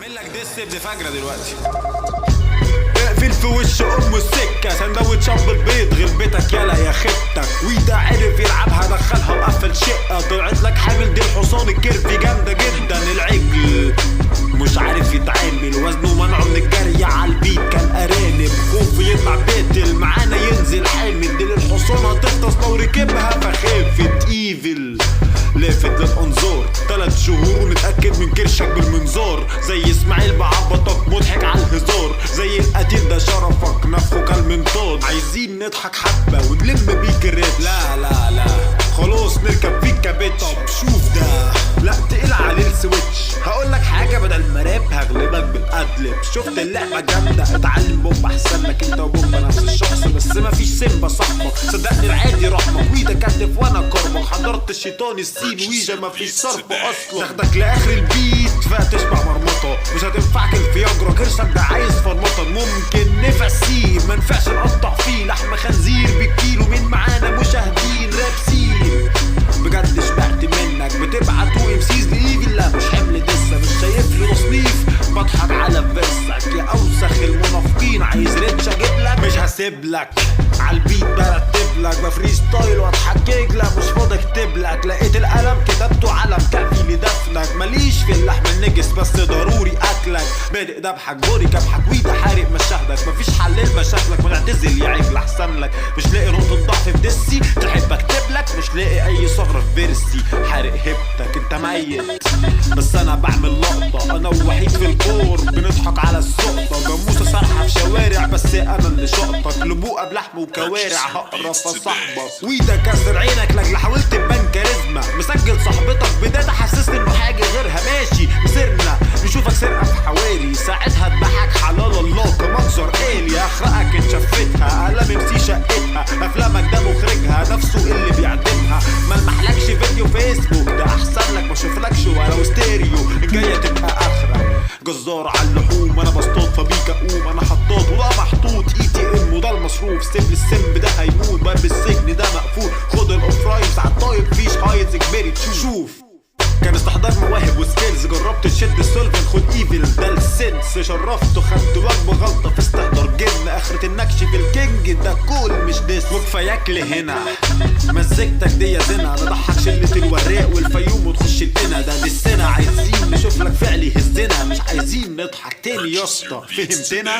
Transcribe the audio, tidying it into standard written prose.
هعمل لك ديس ابن فجرة دلوقتي. اقفل في وش ام السكه، سندوتش اب البيض غربتك يلا يا خبتك. وده عرف يلعبها دخلها وقفل شقه، طلعت لك حامل دي الحصان الكيرفي جامده جدا. العجل مش عارف يتعامل، وزنه منعه من الجري على البيت كان ارانب. خوف يطلع بيتل معانا ينزل حامل، دي الحصان هتغطس لو ركبها فخافت ايفل. لافت للانظار 3 شهور ونتاكد من كرشك بالمنظار. زي اسماعيل بعبطك مضحك على الهزار، زي القتيل ده شرفك نفخه كالمنطاد. عايزين نضحك حبه ونلم بيك الريتش، لا لا لا خلاص نركب فيك كابتش. طب شوف ده لا تقل عليه السويتش. هقولك حاجه بدل ما راب هغلبك بالادلب. شفت اللعبه جامده اتعلم بومب احسن لك، انت وبومب نفس الشخص بس مفيش سيمبا صاحبك. صدقني العادي رحمك ويدا كتف وانا كرمك. حضرت الشيطان السين ويجا مفيش صرف اصلا. تاخدك لاخر البيت فتشبع مرمطه، مش هتنفعك الفياجرا كرشك ده عايز فرمطه. ممكن نفسيه منفعش نقطع فيه لحم خنزير بالكيلو. مين معانا مشاهدين راب سين بجد شبعت منك. بتبعت امسيز لايفل لا مش حمل دسه، مش شايف لي تصنيف بضحك على فيسك يا اوسخ المنافقين. عايز ريتش اجيب لك مش هسيب لك عالبيت برتب لك بفري ستايل واتحجج لك. مش فاضي اكتب لك لقيت القلم كتبته علم كافي لدفنك. ماليش في اللحم النجس بس ضروري اكلك. بادئ دبحك بوري كبحك ويدا حارق مشاهدك. مفيش حل لمشاكلك ونعتزل يا عجل احسن لك. مش لاقي نقطه ضعف في دسي تحب اكتب لك. مش لاقي اي ثغره في فيرسي حارق هبتك انت ميت بس انا بعمل لقطه. انا وحيد في الكور بنضحك على السقطه. جاموسه سارحه في شوارع بس انا اللي شقطك. لبوقه بلحم وكوارع هقرف صاحبك. ويدا كسر عينك لاجل حاولت تبان كاريزما. مسجل صاحبتك بدايه تحسسني انه حاجه غيرها. ماشي مسيرنا نشوفك سرقه في حواري، ساعتها اذبحك حلال الله كمنظر آلي. اخرقك اتشفتها قلم امسي شقتها. افلامك ده مخرجها نفسه اللي بيعدمها. ملمحلكش فيديو فيسبوك ده احسن لك. ما اشوفلكش ولو ستيريو الجايه تبقى اخرك. جزار على اللحوم انا بصطاد فبيك اقوم. انا حطاط وده محطوط ATM وده المصروف. سيب لي السم ده هيموت باب السجن ده مقفول. خد الاوف رايمز عالطايب فيش هايدز اجباري تشوف. كان استحضار مواهب وسكيلز، جربت تشد السولفن خد ايفل ده السنس. شرفته خدت وجبه غلطه في استحضار جن. اخرة النكش في الكينج ده كول مش ديس. وكفاياك لهنا مزجتك دي يا زنا. نضحك شله الوراق والفيوم وتخش القنا. ده دسنا عايزين نشوف لك فعل يهزنا، مش عايزين نضحك تاني يا اسطى فهمتنا.